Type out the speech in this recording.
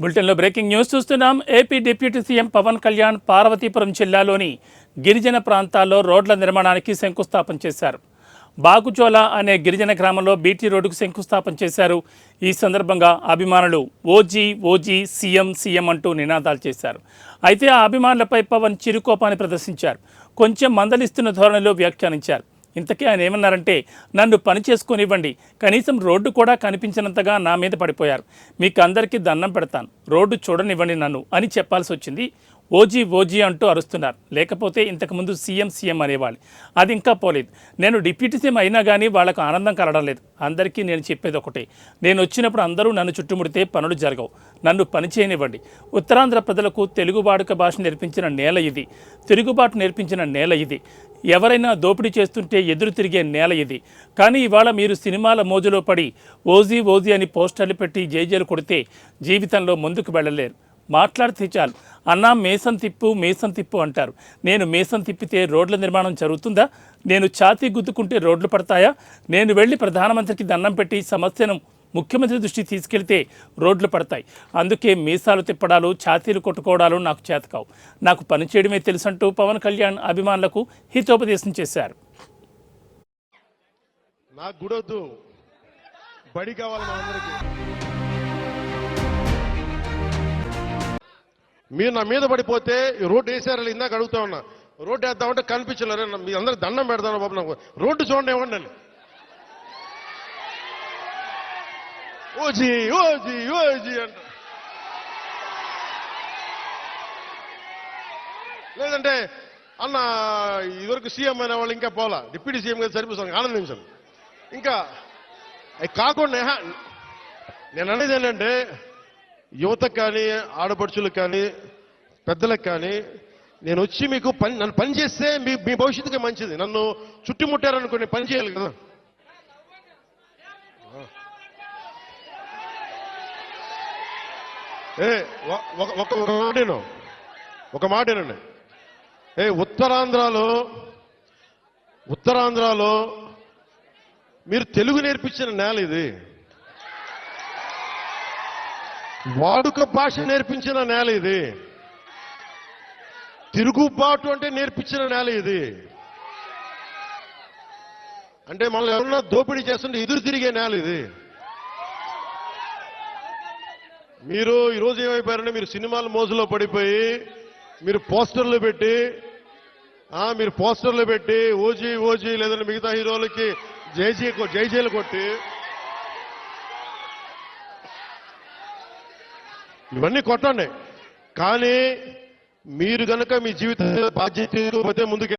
బులెటిన్లో breaking news చూస్తున్నాం. AP deputy CM Pawan Kalyan Parvathipuram జిల్లాలోని గిరిజన ప్రాంతాల్లో రోడ్ల నిర్మాణానికి శంకుస్థాపన చేశారు. బాగుచోల అనే గిరిజన గ్రామంలో బీటీ రోడ్డుకు శంకుస్థాపన చేశారు. ఈ సందర్భంగా అభిమానులు ఓజీ ఓజీ సీఎం సీఎం అంటూ నినాదాలు చేశారు. అయితే ఆ అభిమానులపై పవన్ చిరుకోపాన్ని ప్రదర్శించారు. కొంచెం మందలిస్తున్న ధోరణిలో వ్యాఖ్యానించారు. ఇంతకీ ఆయన ఏమన్నారంటే, నన్ను పని చేసుకునివ్వండి, కనీసం రోడ్డు కూడా కనిపించినంతగా నా మీద పడిపోయారు, మీకు అందరికీ దండం పెడతాను, రోడ్డు చూడనివ్వండి నన్ను అని చెప్పాల్సి వచ్చింది. ఓజీ ఓజీ అంటూ అరుస్తున్నారు. లేకపోతే ఇంతకుముందు సీఎం సీఎం అనేవాళ్ళు. అది ఇంకా పోలేదు. నేను డిప్యూటీ సీఎం అయినా కానీ వాళ్ళకు ఆనందం కలగడం లేదు. అందరికీ నేను చెప్పేది ఒకటే, నేను వచ్చినప్పుడు అందరూ నన్ను చుట్టుముడితే పనులు జరగవు, నన్ను పని చేయనివ్వండి. ఉత్తరాంధ్ర ప్రజలకు తెలుగు వాడుక భాష నేర్పించిన నేల ఇది, తిరుగుబాటు నేర్పించిన నేల ఇది, ఎవరైనా దోపిడీ చేస్తుంటే ఎదురు తిరిగే నేల ఇది. కానీ ఇవాళ మీరు సినిమాల మోజులో పడి ఓజీ ఓజీ అని పోస్టర్లు పెట్టి జైజేలు కొడితే జీవితంలో ముందుకు వెళ్ళలేరు. మాట్లాడితే చాలు అన్నా మేసం తిప్పు అంటారు. నేను మేసం తిప్పితే రోడ్ల నిర్మాణం జరుగుతుందా? నేను ఛాతీ గుద్దుకుంటే రోడ్లు పడతాయా? నేను వెళ్ళి ప్రధానమంత్రికి దండం పెట్టి సమస్యను ముఖ్యమంత్రి దృష్టికి తీసుకెళ్తే రోడ్లు పడతాయి. అందుకే మీసాలు తిప్పడాలు, ఛాతీలు కొట్టుకోవడాలు నాకు చేతకావు. నాకు పని చేయడమే తెలుసంటూ పవన్ కళ్యాణ్ అభిమానులకు హితోపదేశం చేశారు. నాకు గుడొద్దు, బడి కావాలి మా అందరికీ. మీరు నా మీద పడిపోతే రోడ్డు వేసారని ఇందాక అడుగుతా ఉన్నా. రోడ్డు వేద్దామంటే కనిపించలేరు. మీ అందరికి దండం పెడతాను బాబు, నాకు రోడ్డు చూడండి ఇవ్వండి అని. ఓజీ ఓజీ ఓజీ అంట. లేదంటే అన్న ఇదివరకు సీఎం అయిన వాళ్ళు ఇంకా పోలా, డిప్యూటీ సీఎం గారు సరిపోతాను, ఆనందించాను. ఇంకా అవి కాకుండా నేను అనేది ఏంటంటే, యువతకు కానీ ఆడపడుచులకు కానీ పెద్దలకు కానీ, నేను వచ్చి మీకు నన్ను పని చేస్తే మీ భవిష్యత్తుకి మంచిది. నన్ను చుట్టుముట్టారనుకోండి, పని చేయాలి కదా. ఒక మాటేనండి. ఉత్తరాంధ్రలో మీరు తెలుగు నేర్పించిన నేల ఇది, వాడుక భాష నేర్పించిన నేల ఇది, తిరుగుబాటు అంటే నేర్పించిన నేల ఇది. అంటే మనల్ని ఎవరన్నా దోపిడీ చేస్తుంటే ఎదురు తిరిగే నేల ఇది. మీరు ఈరోజు ఏమైపోయారంటే, మీరు సినిమాల మోజులో పడిపోయి మీరు పోస్టర్లు పెట్టి ఓజీ ఓజీ లేదంటే మిగతా హీరోలకి జైజేలు కొట్టి ఇవన్నీ కొట్టండి. కానీ మీరు కనుక మీ జీవిత బాధ్యత ముందుకు